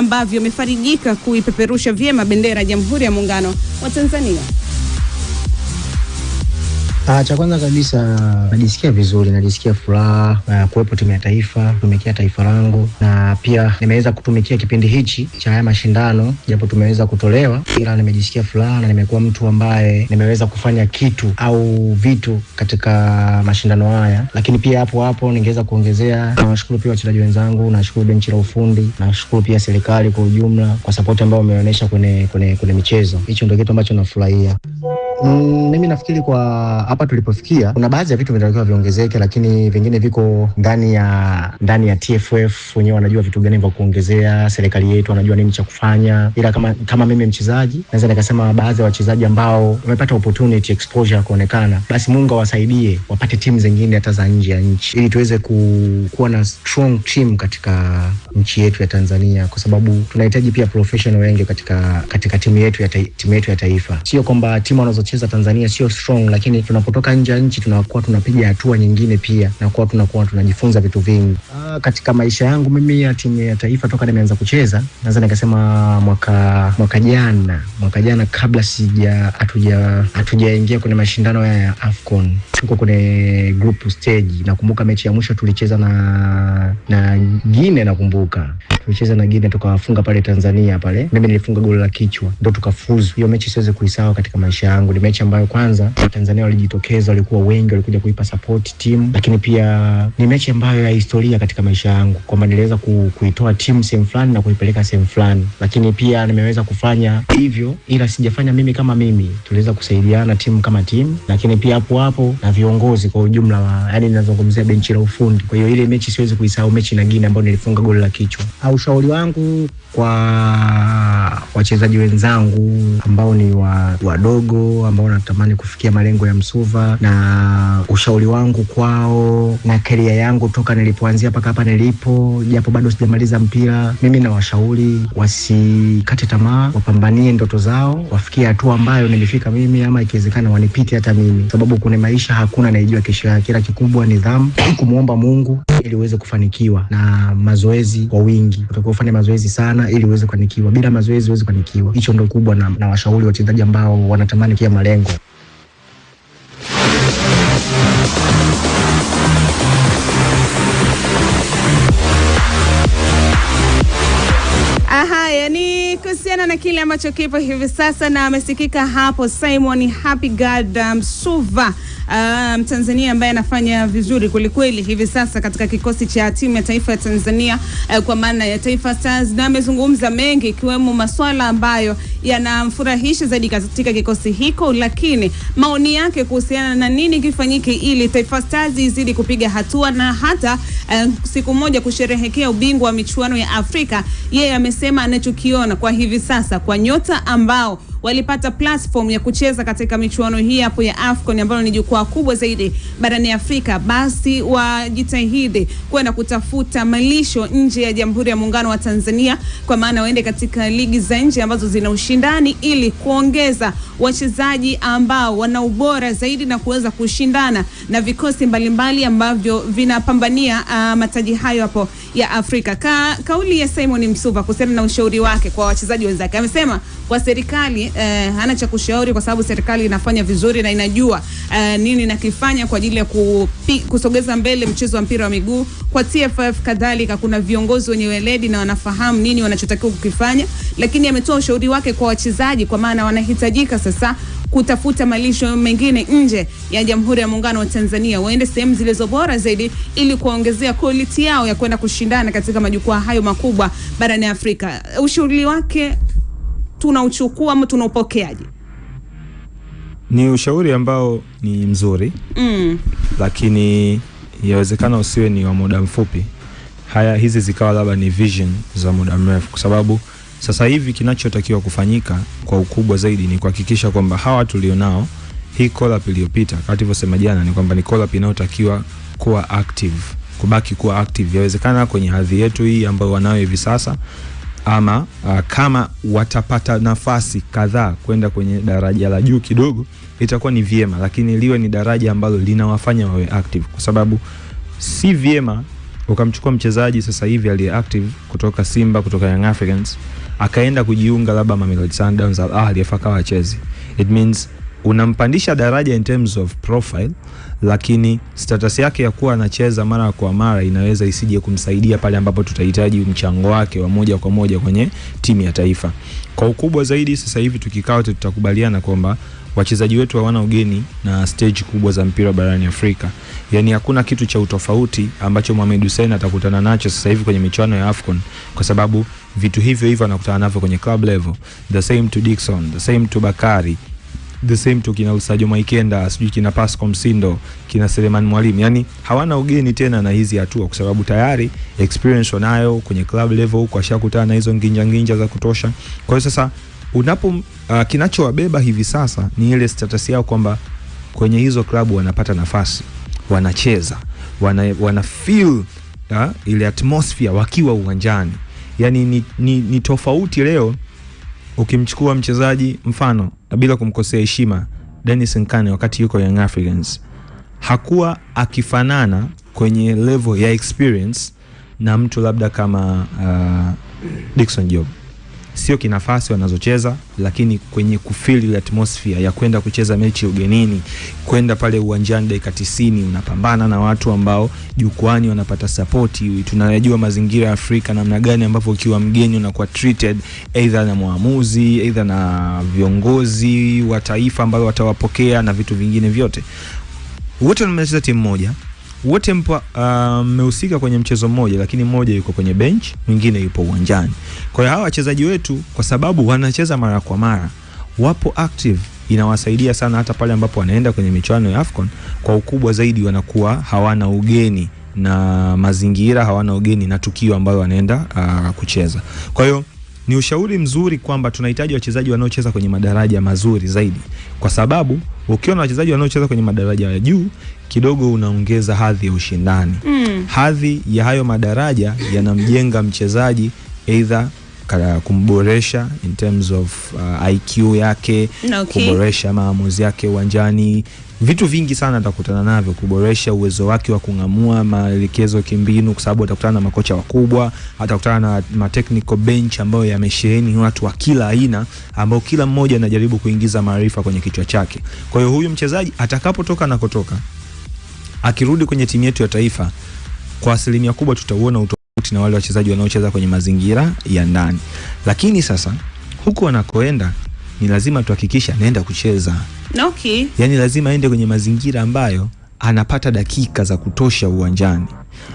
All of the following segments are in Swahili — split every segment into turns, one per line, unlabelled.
ambavyo amefarijika kuipeperusha vyema bendera ya Jamhuri ya Muungano wa Tanzania.
Cha kwanza kabisa najisikia vizuri, najisikia furaha kuwepo timu ya taifa, kutumikia taifa langu, na pia nimeweza kutumikia kipindi hichi cha haya mashindano japo tumeweza kutolewa, ila nimejisikia furaha na nimekuwa mtu ambaye nimeweza kufanya kitu au vitu katika mashindano haya. Lakini pia hapo ningeweza kuongezea, nashukuru pia wachezaji wenzangu, nashukuru benchi la ufundi, nashukuru pia serikali kwa ujumla kwa support ambayo wameonyesha kwenye michezo. Hicho ndio kitu ambacho nafurahia. Mimi nafikiri kwa hapa tulipofikia kuna baadhi ya vitu vinatakiwa viongezeke, lakini vingine viko ndani ya TFF wenyewe, wanajua vitu gani vya kuongezea, serikali yetu wanajua nini cha kufanya. Ila kama mimi mchezaji naweza nikasema baadhi ya wachezaji ambao wamepata opportunity, exposure kuonekana, basi Mungu awasaidie wapate timu zingine hata za nje ya nchi ili tuweze kuwa na strong team katika nchi yetu ya Tanzania, kwa sababu tunahitaji pia professional wengi katika timu yetu ya taifa. Sio kwamba timu wanazocheza Tanzania sio strong, lakini tunapotoka nje ya nchi tunakuwa tunapiga hatua nyingine pia, na tunakuwa tunajifunza vitu vingi. Katika maisha yangu mimi ya timu ya taifa toka nimeanza kucheza, naweza nikasema mwaka jana kabla hatujaingia kwenye mashindano ya AFCON, tuko kwenye group stage. Nakumbuka mechi ya mwisho tulicheza na Guinea, nakumbuka tulicheza na Guinea tukawafunga pale Tanzania pale. Mimi nilifunga goli la kichwa ndio tukafuzu. Hiyo mechi siwezi kuisahau katika maisha yangu. Ni mechi ambayo kwanza Tanzania walijitokeza, walikuwa wengi, walikuja kuipa support team, lakini pia ni mechi ambayo ya historia katika maisha yangu, kwamba niliweza kuitoa timu sehemu fulani na kuipeleka sehemu fulani. Lakini pia nimeweza kufanya hivyo, ila sijafanya mimi kama mimi, tuliweza kusaidiana timu kama timu, lakini pia hapo na viongozi kwa ujumla, yani ninazungumzia benchi la ufundi. Kwa hiyo ile mechi siwezi kuisahau, mechi na Guinea ambayo nilifunga goli la kichwa. Ushauri wangu kwa wachezaji wenzangu ambao ni wadogo ambao wanatamani kufikia malengo ya Msuva, na ushauri wangu kwao na career yangu toka nilipoanzia mpaka hapa nilipo, japo bado sijamaliza mpira, mimi na washauri wasikate tamaa, wapambanie ndoto zao, wafikie hatua ambayo nilifika mimi, ama ikiwezekana wanipite hata mimi, sababu kuna maisha hakuna anayejua kesho yake. Kila kikubwa nidhamu, kumuomba Mungu ili uweze kufanikiwa, na mazoezi kwa wingi. Utakuwa ufanye mazoezi sana ili uweze kufanikiwa. Bila mazoezi huwezi kufanikiwa. Hicho ndio kubwa, na washauri wachezaji ambao wanatamani kia malengo.
Yani kuhusiana na kile ambacho kipo hivi sasa, na amesikika hapo Simon Happy God Msuva, Mtanzania ambaye anafanya vizuri kweli hivi sasa katika kikosi cha timu ya taifa ya Tanzania, kwa maana ya Taifa Stars, na amezungumza mengi ikiwemo masuala ambayo yanamfurahisha zaidi katika kikosi hiko, lakini maoni yake kuhusiana na nini kifanyike ili Taifa Stars izidi kupiga hatua na hata siku moja kusherehekea ubingwa wa michuano ya Afrika. Yeye amesema anachokiona kwa hivi sasa kwa nyota ambao walipata platform ya kucheza katika michuano hii hapo ya AFCON, ambayo ni jukwaa kubwa zaidi barani Afrika, basi wajitahidi kwenda kutafuta malisho nje ya Jamhuri ya Muungano wa Tanzania, kwa maana waende katika ligi za nje ambazo zina ushindani, ili kuongeza wachezaji ambao wana ubora zaidi na kuweza kushindana na vikosi mbalimbali ambavyo vinapambania mataji hayo hapo ya Afrika. Kauli ya Simon Msuva kuhusiana na ushauri wake kwa wachezaji wenzake, amesema kwa serikali hana cha kushauri, kwa sababu serikali inafanya vizuri na inajua nini nakifanya kwa ajili ya kusogeza mbele mchezo wa mpira wa miguu. Kwa TFF kadhalika kuna viongozi wenye weledi na wanafahamu nini wanachotakiwa kukifanya, lakini ametoa ushauri wake kwa wachezaji, kwa maana wanahitajika sasa kutafuta malisho mengine nje ya Jamhuri ya Muungano wa Tanzania, waende sehemu zilizo bora zaidi ili kuongezea quality yao ya kwenda kushindana katika majukwaa hayo makubwa barani Afrika. Ushauri wake tunauchukua ama tunaupokeaje?
Ni ushauri ambao ni mzuri, lakini yawezekana usiwe ni wa muda mfupi. Hizi zikawa labda ni vision za muda mrefu, kwa sababu sasa hivi kinachotakiwa kufanyika kwa ukubwa zaidi ni kuhakikisha kwamba hawa tulionao, hii call up iliyopita kama tulivyosema jana, ni kwamba ni call up inayotakiwa kuwa active, kubaki kuwa active. Yawezekana kwenye hadhi yetu hii ambayo wanayo hivi sasa, ama kama watapata nafasi kadhaa kwenda kwenye daraja la juu kidogo itakuwa ni vyema, lakini liwe ni daraja ambalo linawafanya wawe active, kwa sababu si vyema ukamchukua mchezaji sasa hivi aliye active kutoka Simba, kutoka Young Africans, akaenda kujiunga labda Mamelodi Sundowns, Al Ahly, afaka wachezi, it means unampandisha daraja in terms of profile, lakini status yake ya kuwa anacheza mara kwa mara inaweza isije kumsaidia pale ambapo tutahitaji mchango wake wa moja kwa moja kwenye timu ya taifa. Kwa ukubwa zaidi sasa hivi tukikao tutakubaliana kwamba wachezaji wetu hawana ugeni na stage kubwa za mpira barani Afrika. Yani hakuna kitu cha utofauti ambacho Mohamed Hussein atakutana nacho sasa hivi kwenye michuano ya AFCON, kwa sababu vitu hivyo anakutana navyo kwenye club level. The same to Dickson, the same to Bakari, the same to kina Usajo Maikenda, sijui kina Pascal Msindo, kina Seleman Mwalimu. Yani hawana ugeni tena na hizi hatua, kwa sababu tayari experience wanayo kwenye club level, kwa shakutana na hizo nginja za kutosha. Kwa hiyo sasa kinachowabeba hivi sasa ni ile status yao kwamba kwenye hizo klabu wanapata nafasi, wanacheza, wana feel ile atmosphere wakiwa uwanjani. Yani ni tofauti. Leo ukimchukua mchezaji mfano bila kumkosea heshima Dennis Nkane wakati yuko Young Africans, hakuwa akifanana kwenye level ya experience na mtu labda kama Dickson Job. Sio kinafasi wanazocheza, lakini kwenye kufeel ile atmosphere ya kwenda kucheza mechi ugenini, kwenda pale uwanjani dakika 90 unapambana na watu ambao jukwani wanapata support. Tunajua mazingira ya Afrika namna gani ambapo ukiwa mgeni unakuwa treated either na muamuzi, either na viongozi wa taifa ambao watawapokea na vitu vingine vyote. Wote wamecheza timu moja, wote mmehusika kwenye mchezo mmoja, lakini mmoja yuko kwenye bench, mwingine yupo uwanjani. Kwa hiyo hawa wachezaji wetu, kwa sababu wanacheza mara kwa mara, wapo active, inawasaidia sana hata pale ambapo wanaenda kwenye michuano ya AFCON. Kwa ukubwa zaidi wanakuwa hawana ugeni na mazingira, hawana ugeni na tukio ambalo wanaenda kucheza. Kwa hiyo ni ushauri mzuri kwamba tunahitaji wachezaji wanaocheza kwenye madaraja mazuri zaidi, kwa sababu ukiwa na wachezaji wanaocheza kwenye madaraja ya juu kidogo unaongeza hadhi ya ushindani. Hadhi ya hayo madaraja yanamjenga mchezaji either kumboresha in terms of IQ yake, kuboresha maamuzi yake uwanjani, vitu vingi sana atakutana navyo, kuboresha uwezo wake wa kungamua maelekezo kimbinu, kwa sababu atakutana na makocha wakubwa, atakutana na technical bench ambayo yamesheheni watu wa kila aina ambao kila mmoja anajaribu kuingiza maarifa kwenye kichwa chake. Kwa hiyo huyu mchezaji atakapotoka na kutoka, akirudi kwenye timu yetu ya taifa, kwa asilimia kubwa tutauona utofauti na wale wachezaji wanaocheza kwenye mazingira ya ndani. Lakini sasa huko anakoenda ni lazima tuhakikisha anaenda kucheza.
Okay.
Yani lazima aende kwenye mazingira ambayo anapata dakika za kutosha uwanjani.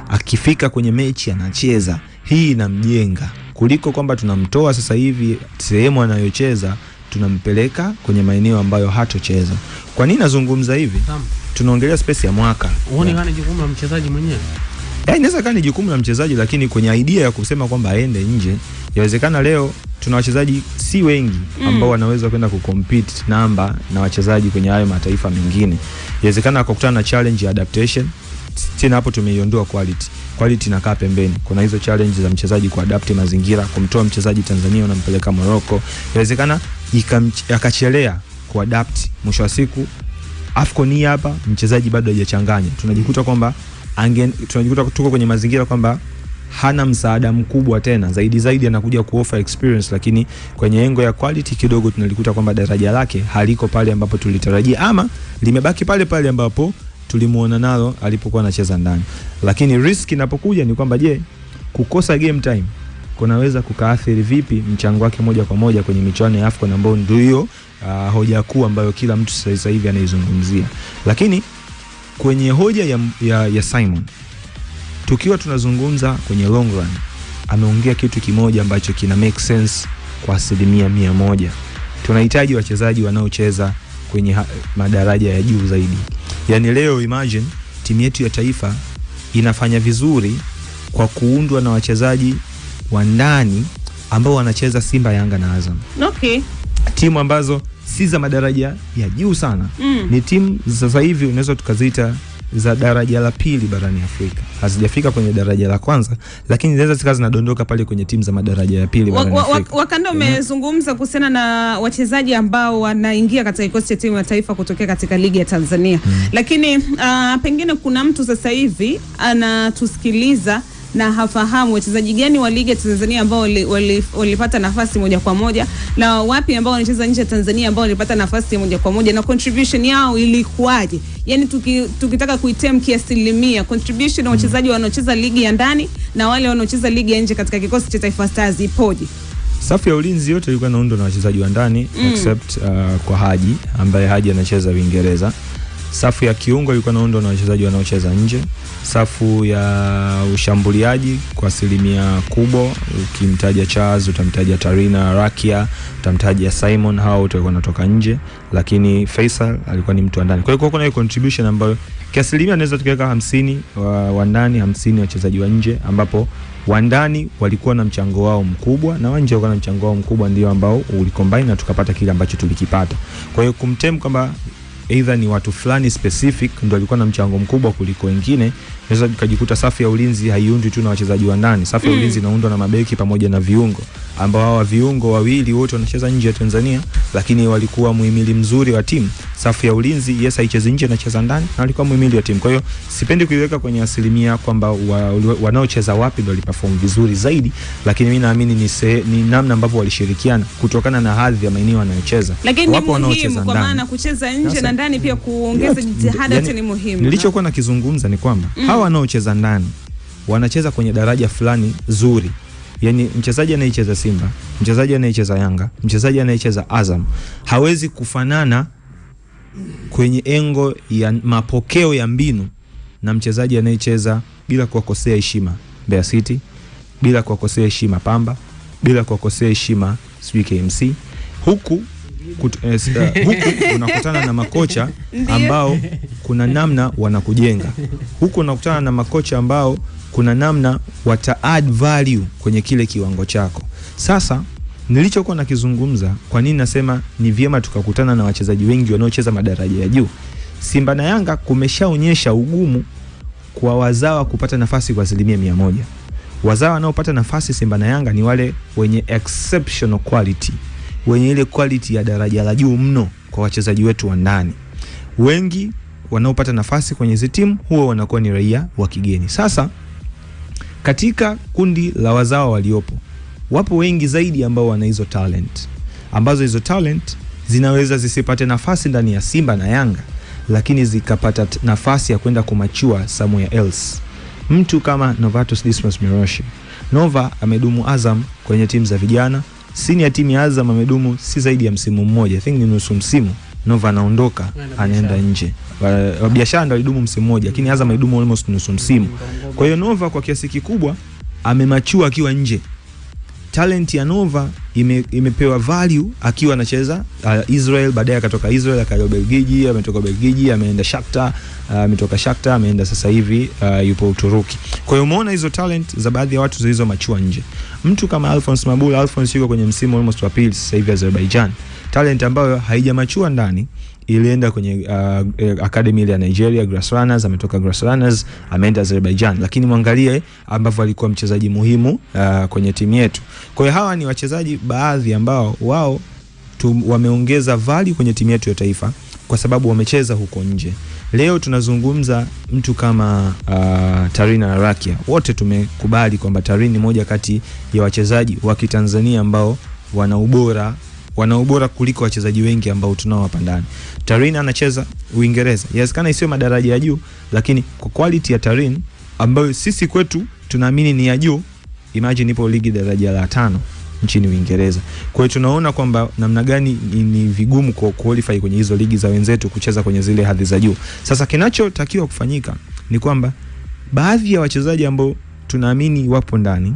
Akifika kwenye mechi anacheza. Hii inamjenga kuliko kwamba tunamtoa sasa hivi sehemu anayocheza tunampeleka kwenye maeneo ambayo hatocheza. Kwa nini nazungumza hivi? Tunaongelea space ya mwaka.
Uone gani jukumu la mchezaji mwenyewe?
Inaweza kani jukumu la mchezaji, lakini kwenye idea ya kusema kwamba aende nje, yawezekana leo tuna wachezaji si wengi ambao wanaweza kwenda kucompete namba na wachezaji kwenye hayo mataifa mengine. Yawezekana akakutana na challenge ya adaptation. Tena hapo tumeiondoa quality na kaa pembeni. Kuna hizo challenge za mchezaji kuadapt mazingira, kumtoa mchezaji Tanzania unampeleka Morocco. Yawezekana akachelea kuadapt, mwisho wa siku AFCON hapa mchezaji bado hajachanganya. Tunajikuta kwamba tuko kwenye mazingira kwamba hana msaada mkubwa tena, zaidi anakuja kuoffer experience, lakini kwenye engo ya quality kidogo tunalikuta kwamba daraja lake haliko pale ambapo tulitarajia, ama limebaki pale ambapo tulimuona nalo alipokuwa anacheza ndani. Lakini risk inapokuja ni kwamba je, kukosa game time kunaweza kukaathiri vipi mchango wake moja kwa moja kwenye michuano ya AFCON ambayo ndio hiyo hoja kuu ambayo kila mtu sasa hivi anaizungumzia. Lakini kwenye hoja ya Simon, tukiwa tunazungumza kwenye long run, ameongea kitu kimoja ambacho kina make sense kwa 100%. Tunahitaji wachezaji wanaocheza kwenye madaraja ya juu zaidi. Yani leo imagine timu yetu ya taifa inafanya vizuri kwa kuundwa na wachezaji wa ndani ambao wanacheza Simba, Yanga na Azam.
Okay.
Timu ambazo si za madaraja ya juu sana. Ni timu sasa hivi unaweza tukaziita za daraja la pili barani Afrika. Hazijafika kwenye daraja la kwanza, lakini zinaweza zikawa zinadondoka pale kwenye timu za madaraja ya pili barani Afrika.
Wakanda umezungumza kuhusiana na wachezaji ambao wanaingia katika kikosi cha timu ya taifa kutokea katika ligi ya Tanzania. Lakini pengine kuna mtu sasa hivi anatusikiliza na hafahamu wachezaji gani wa ligi ya Tanzania ambao walipata nafasi moja kwa moja na wapi ambao wanacheza nje ya Tanzania ambao walipata nafasi moja kwa moja na contribution yao ilikuwaje. Yani tukitaka kuitem kiasilimia contribution ya wachezaji wanaocheza ligi ya ndani na wale wanaocheza ligi ya nje katika kikosi cha Taifa Stars ipoje?
Safu ya ulinzi yote ilikuwa inaundwa na wachezaji wa ndani except kwa Haji ambaye Haji anacheza Uingereza. Safu ya kiungo ilikuwa inaundwa na wachezaji wanaocheza nje. Safu ya ushambuliaji kwa asilimia kubwa, ukimtaja Charles, utamtaja Tarina, Rakia, utamtaja Simon, hao wote walikuwa wanatoka nje, lakini Faisal alikuwa ni mtu wa ndani. Kwa hiyo kuna hiyo contribution ambayo kiasilimia naweza tukaweka 50 wa ndani, 50 wachezaji wa nje, ambapo wa ndani walikuwa na mchango wao mkubwa na wa nje walikuwa na mchango wao mkubwa, ndio ambao ulicombine na tukapata kile ambacho tulikipata. Kwa hiyo kumtem kwamba either ni watu fulani specific ndio walikuwa na mchango mkubwa kuliko wengine, unaweza kujikuta safu ya ulinzi haiundwi tu na wachezaji wa ndani. Safu ya ulinzi inaundwa na mabeki pamoja na viungo, ambao hawa viungo wawili wote wanacheza nje ya Tanzania, lakini walikuwa muhimili mzuri wa timu. Safu ya ulinzi yes haichezi nje na cheza ndani, na walikuwa muhimili wa timu. Kwa hiyo sipendi kuiweka kwenye asilimia kwamba wanaocheza wapi ndio waliperform vizuri zaidi, lakini mimi naamini ni namna ambavyo walishirikiana kutokana na hadhi ya maeneo wanayocheza.
Wapo wanaocheza kwa maana kucheza nje na ndani pia kuongeza jitihada ni muhimu.
Nilichokuwa nakizungumza ni kwamba hawa wanaocheza ndani wanacheza kwenye daraja fulani zuri. Yani mchezaji anayecheza Simba, mchezaji anayecheza Yanga, mchezaji anayecheza Azam hawezi kufanana kwenye engo ya mapokeo ya mbinu na mchezaji anayecheza bila kuwakosea heshima Mbeya City, bila kuwakosea heshima Pamba, bila kuwakosea heshima KMC. Huku unakutana na makocha ambao kuna namna wanakujenga. Huku unakutana na makocha ambao kuna namna wata add value kwenye kile kiwango chako. Sasa nilichokuwa nakizungumza, kwa nini nasema ni vyema tukakutana na wachezaji wengi wanaocheza madaraja ya juu. Simba na Yanga kumeshaonyesha ugumu kwa wazawa kupata nafasi kwa 100%. Wazawa wanaopata nafasi Simba na Yanga ni wale wenye exceptional quality, wenye ile quality ya daraja la juu mno kwa wachezaji wetu wa ndani. Wengi wanaopata nafasi kwenye hizo timu huwa wanakuwa ni raia wa kigeni. Sasa katika kundi la wazawa waliopo, wapo wengi zaidi ambao wana hizo talent, ambazo hizo talent zinaweza zisipate nafasi ndani ya Simba na Yanga, lakini zikapata nafasi ya kwenda kumachua somewhere else. Mtu kama Novatus Dismas Miroshi, Nova amedumu Azam kwenye timu za vijana. Senior timu ya Azam amedumu si zaidi ya msimu mmoja, I think ni nusu msimu. Nova anaondoka, anaenda nje. Biashara ndio alidumu msimu mmoja, lakini Azam alidumu almost nusu msimu. Kwa hiyo Nova kwa kiasi kikubwa amemachua akiwa nje. Talent ya Nova imepewa value akiwa anacheza Israel, baadaye akatoka Israel akaja Belgiji, ametoka Belgiji ameenda Shakhtar, ametoka Shakhtar ameenda sasa hivi yupo Uturuki. Kwa hiyo umeona hizo talent za baadhi ya watu zilizo machua nje. Mtu kama Alphonse Mabula, Alphonse yuko kwenye msimu almost wa pili sasa hivi Azerbaijan. Talent ambayo haijamachua ndani ilienda kwenye academy ile ya Nigeria, Grassrunners, ametoka Grassrunners ameenda Azerbaijan, lakini muangalie ambavyo alikuwa mchezaji muhimu kwenye timu yetu. Kwa hiyo hawa ni wachezaji baadhi ambao wao wameongeza value kwenye timu yetu ya taifa kwa sababu wamecheza huko nje. Leo tunazungumza mtu kama Tarina na Rakia. Wote tumekubali kwamba Tarina ni moja kati ya wachezaji wa Kitanzania ambao wana ubora kuliko wachezaji wengi ambao tunao hapa ndani. Tarina anacheza Uingereza. Yasikana isiyo madaraja ya juu, lakini kwa quality ya Tarina ambayo sisi kwetu tunaamini ni ya juu, imagine ipo ligi daraja la 5 nchini Uingereza. Kwa hiyo tunaona kwamba namna gani ni vigumu kwa qualify kwenye hizo ligi za wenzetu kucheza kwenye zile hadhi za juu. Sasa kinachotakiwa kufanyika ni kwamba baadhi ya wachezaji ambao tunaamini wapo ndani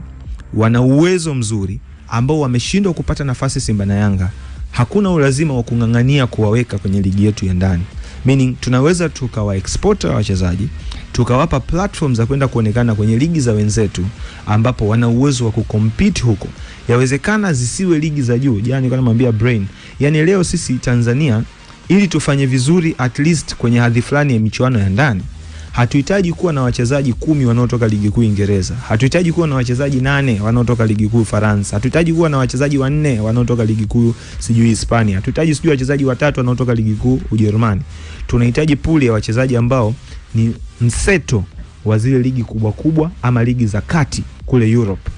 wana uwezo mzuri ambao wameshindwa kupata nafasi Simba na Yanga, hakuna ulazima wa kungangania kuwaweka kwenye ligi yetu ya ndani. Meaning tunaweza tukawa export wachezaji, tukawapa platform za kwenda kuonekana kwenye ligi za wenzetu ambapo wana uwezo wa kucompete huko. Yawezekana zisiwe ligi za juu. Jana nilikuwa namwambia Brain, yani leo sisi Tanzania ili tufanye vizuri at least kwenye hadhi fulani ya michuano ya ndani, Hatuhitaji kuwa na wachezaji 10 wanaotoka ligi kuu Uingereza. Hatuhitaji kuwa na wachezaji 8 wanaotoka ligi kuu Faransa. Hatuhitaji kuwa na wachezaji 4 wanaotoka ligi kuu sijui Hispania. Hatuhitaji wachezaji 3 wanaotoka ligi kuu Ujerumani. Tunahitaji pool ya wachezaji ambao ni mseto wa zile ligi kubwa kubwa ama ligi za kati kule Europe.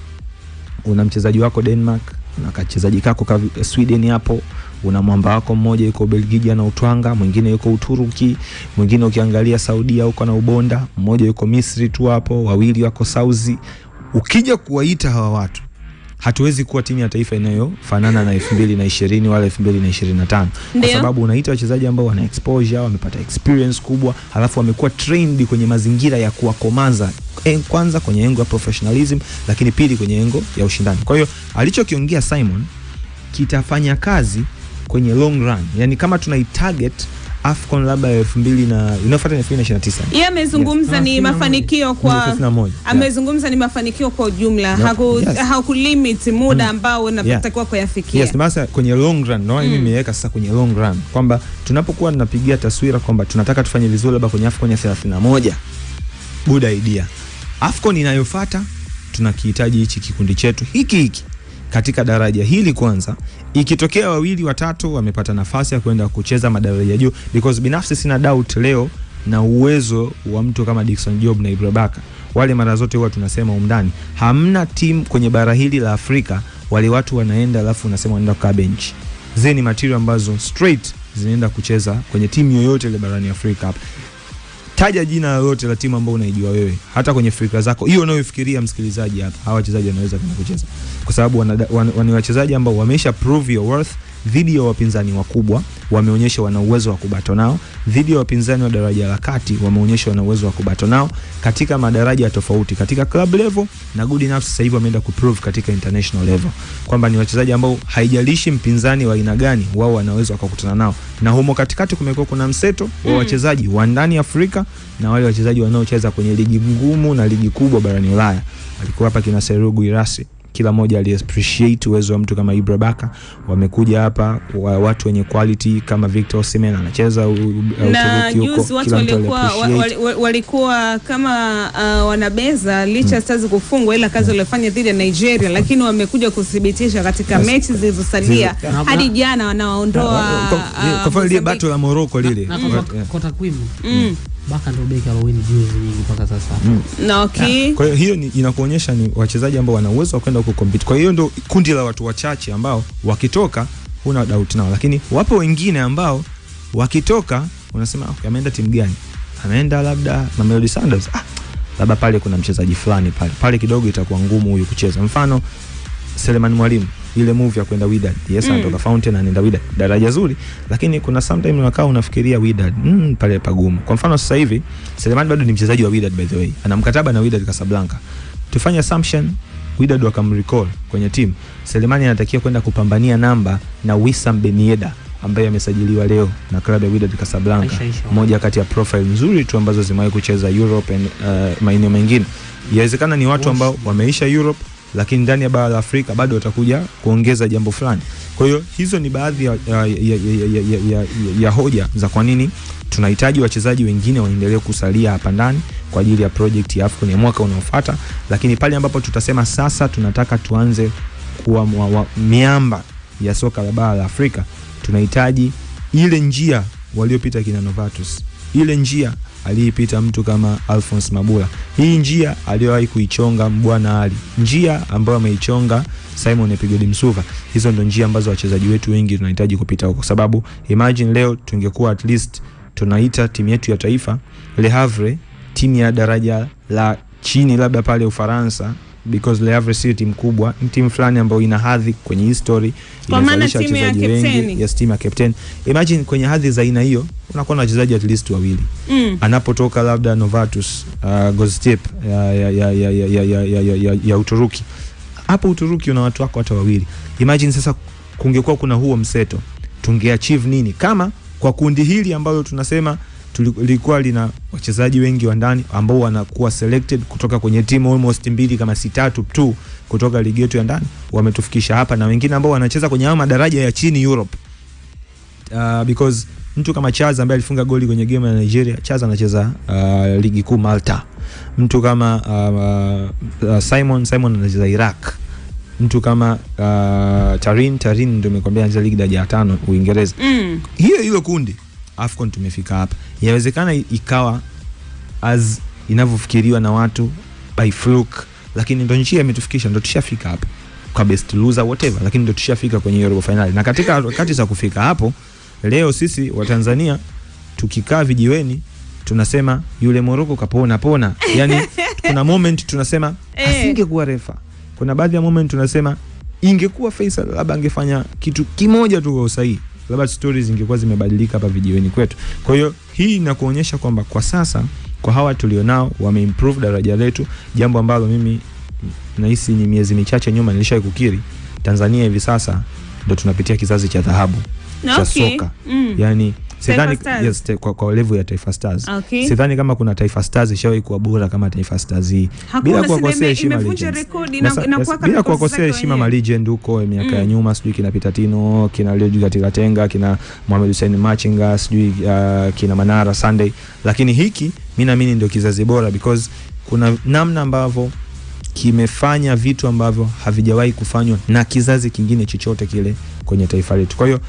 Una mchezaji wako Denmark, una kachezaji kako Sweden hapo, una mwamba wako mmoja yuko Belgiji na utwanga, mwingine yuko Uturuki, mwingine ukiangalia Saudia huko na ubonda, mmoja yuko Misri tu hapo, wawili wako Saudi. Ukija kuwaita hawa watu, hatuwezi kuwa timu ya taifa inayofanana na 2020 wala 2025 kwa sababu unaita wachezaji ambao wana exposure, wamepata experience kubwa, halafu wamekuwa trained kwenye mazingira ya kuwakomaza, kwanza kwenye engo ya professionalism, lakini pili kwenye engo ya ushindani. Kwa hiyo alichokiongea Simon kitafanya kazi kwenye long run. Yani kama tunaitarget AFCON labda 2029.
Yeye amezungumza ni mafanikio kwa amezungumza ni mafanikio kwa ujumla. Hakulimit muda ambao unatakiwa kuyafikia.
Yes, basi kwenye long run, mimi nimeweka sasa kwenye long run kwamba tunapokuwa tunapigia taswira kwamba tunataka tufanye vizuri labda kwenye AFCON ya 31. Good idea. AFCON inayofuata tunakihitaji hichi kikundi chetu hiki katika daraja hili kwanza. Ikitokea wawili watatu wamepata nafasi ya kwenda kucheza madaraja juu, because binafsi sina doubt leo na uwezo wa mtu kama Dickson Job na Ibra Baka. Wale mara zote huwa tunasema umndani, hamna team kwenye bara hili la Afrika wale watu wanaenda alafu unasema wanaenda kwa bench. Zeni material ambazo straight zinaenda kucheza kwenye timu yoyote ile barani Afrika hapa. Taja jina lolote la timu ambayo unaijua wewe, hata kwenye fikra zako hiyo unayofikiria msikilizaji hapa, hawa wachezaji wanaweza kucheza, kwa sababu ni wachezaji ambao wamesha prove your worth dhidi ya wapinzani wakubwa, wameonyesha wana uwezo wa kubato nao, dhidi ya wapinzani wa daraja la kati wameonyesha wana uwezo wa kubato nao katika madaraja tofauti, katika club level na good enough sasa hivi wameenda kuprove katika international level kwamba ni wachezaji ambao haijalishi mpinzani wa aina gani wao wanaweza wakakutana nao. Na humo katikati kumekuwa kuna mseto wa wachezaji wa ndani Afrika na wale wachezaji wanaocheza kwenye ligi ngumu na ligi kubwa barani Ulaya. Alikuwa hapa kina Serhou Guirassy, kila mmoja ali-appreciate uwezo wa mtu kama Ibra Baka. Wamekuja hapa watu wenye quality kama Victor Osimhen anacheza
Uturuki huko, watu walikuwa kama wanabeza licha Stars kufungwa, ila kazi walifanya dhidi ya Nigeria, lakini wamekuja kudhibitisha katika mechi zilizosalia hadi jana wanaondoa
kwa mfano ile battle la Morocco lile
kwa takwimu. Baka ndio beki alowini juzi nyingi mpaka sasa.
Na okay.
Kwa hiyo inakuonyesha ni wachezaji ambao wana uwezo wa kwenda huko compete. Kwa hiyo ndio kundi la watu wachache ambao wakitoka huna doubt nao, lakini wapo wengine ambao wakitoka unasema ameenda timu gani? Ameenda labda Mamelodi Sundowns. Labda pale kuna mchezaji fulani pale kidogo itakuwa ngumu huyu kucheza. Mfano Selemani Mwalimu, ile move ya kwenda Wydad, anatoka Fountain anaenda Wydad, daraja zuri, lakini kuna sometimes unakaa unafikiria Wydad pale pagumu. Kwa mfano sasa hivi Selemani bado ni mchezaji wa Wydad by the way, ana mkataba na Wydad Casablanca. Tufanye assumption Wydad wakamrecall kwenye team, Selemani anatakiwa kwenda kupambania namba na Wissam Ben Yedder ambaye amesajiliwa leo na klabu ya Wydad Casablanca, moja kati ya profile nzuri tu ambazo zimewahi kucheza Europe and maeneo mengine. Inawezekana ni watu ambao wameisha Europe, lakini ndani ya bara la Afrika bado watakuja kuongeza jambo fulani. Kwa hiyo hizo ni baadhi ya hoja za kwa nini tunahitaji wachezaji wengine waendelee kusalia hapa ndani kwa ajili ya project ya AFCON ya mwaka unaofuata. Lakini pale ambapo tutasema sasa tunataka tuanze kuwa miamba ya soka la bara la Afrika, tunahitaji ile njia waliopita kina Novatus, ile njia aliyepita mtu kama Alphonse Mabula, hii njia aliyowahi kuichonga Mbwana Ali, njia ambayo ameichonga Simon Epigodi Msuva. Hizo ndo njia ambazo wachezaji wetu wengi tunahitaji kupita huko, sababu imagine leo tungekuwa at least tunaita timu yetu ya taifa Le Havre, timu ya daraja la chini labda pale Ufaransa, because Le Havre si timu kubwa, ni timu fulani ambayo ina hadhi kwenye history,
inazalisha wachezaji
wengi, yes, timu ya captain. Imagine kwenye hadhi za aina hiyo unakuwa na wachezaji at least wawili. Anapotoka labda Novatus Goztepe ya Uturuki, hapo Uturuki una watu wako hata wawili. Imagine sasa kungekuwa kuna huo mseto, tungeachieve nini kama kwa kundi hili ambalo tunasema tulikuwa lina wachezaji wengi wa ndani ambao wanakuwa selected kutoka kwenye timu almost mbili kama si tatu tu kutoka ligi yetu ya ndani, wametufikisha hapa, na wengine ambao wanacheza kwenye haya madaraja ya chini Europe, because Mtu kama Charles ambaye alifunga goli kwenye game ya Nigeria, Charles anacheza ligi kuu Malta. Mtu kama Simon anacheza Iraq. Mtu kama Tarin ndio nimekwambia anacheza ligi daraja ya 5 Uingereza. Hiyo kundi AFCON tumefika hapa. Inawezekana ikawa as inavyofikiriwa na watu by fluke, lakini ndio njia imetufikisha, ndio tushafika hapa kwa best loser whatever, lakini ndio tushafika kwenye robo finali. Na katika wakati za kufika hapo, leo sisi wa Tanzania tukikaa vijiweni tunasema yule Morocco kapona. Yani kuna moment tunasema asingekuwa refa. Kuna baadhi ya moment tunasema ingekuwa Faisal labda angefanya kitu kimoja tu kwa usahihi, labda stories zingekuwa zimebadilika hapa vijiweni kwetu. Kwa hiyo hii inakuonyesha kwamba kwa sasa kwa hawa tulionao wameimprove daraja letu, jambo ambalo mimi nahisi ni miezi michache nyuma nilishawahi kukiri. Tanzania hivi sasa ndio tunapitia kizazi cha dhahabu cha soka. Yani sidhani kwa level ya Taifa Stars. Sidhani kama kuna Taifa Stars ishawahi kuwa bora kama Taifa Stars hii.
Bila kuwakosea heshima rekodi
bila kuwakosea heshima ma legend huko miaka ya nyuma, sijui kina Peter Tino, kina Leo katika Tenga, kina Mohamed Hussein Machinga, sijui kina Manara Sunday, lakini hiki mimi naamini ndio kizazi bora because kuna namna ambavyo kimefanya vitu ambavyo havijawahi kufanywa na kizazi kingine chochote kile kwenye taifa letu. Kwa hiyo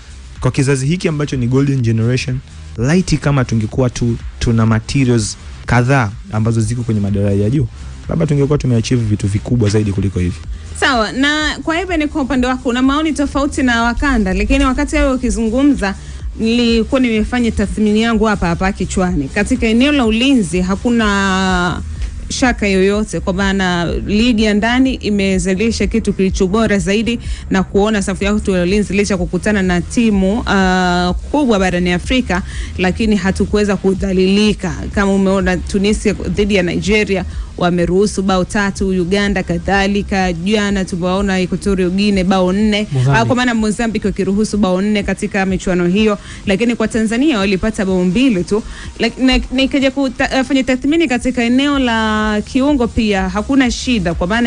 kwa kizazi hiki ambacho ni golden generation, light kama tungekuwa tuna materials kadhaa ambazo ziko kwenye madaraja ya juu, labda tungekuwa tumeachieve vitu vikubwa zaidi kuliko hivi.
Sawa, na kwa hivyo ni kwa upande wako una maoni tofauti na Wakanda, lakini wakati wewe ukizungumza nilikuwa nimefanya tathmini yangu hapa kichwani. Katika eneo la ulinzi hakuna shaka yoyote kwa maana ligi ya ndani imezalisha kitu kilicho bora zaidi, na kuona safu yao ya ulinzi licha kukutana na timu kubwa barani Afrika, lakini hatukuweza kudhalilika. Kama umeona Tunisia dhidi ya Nigeria wameruhusu bao 3, Uganda kadhalika, jana tumeona Equatorial Guinea bao 4, kwa maana Mozambique wakiruhusu bao 4 katika michuano hiyo, lakini kwa Tanzania walipata bao 2 tu. Nikaja kufanya tathmini katika eneo la kiungo pia hakuna shida kwa maana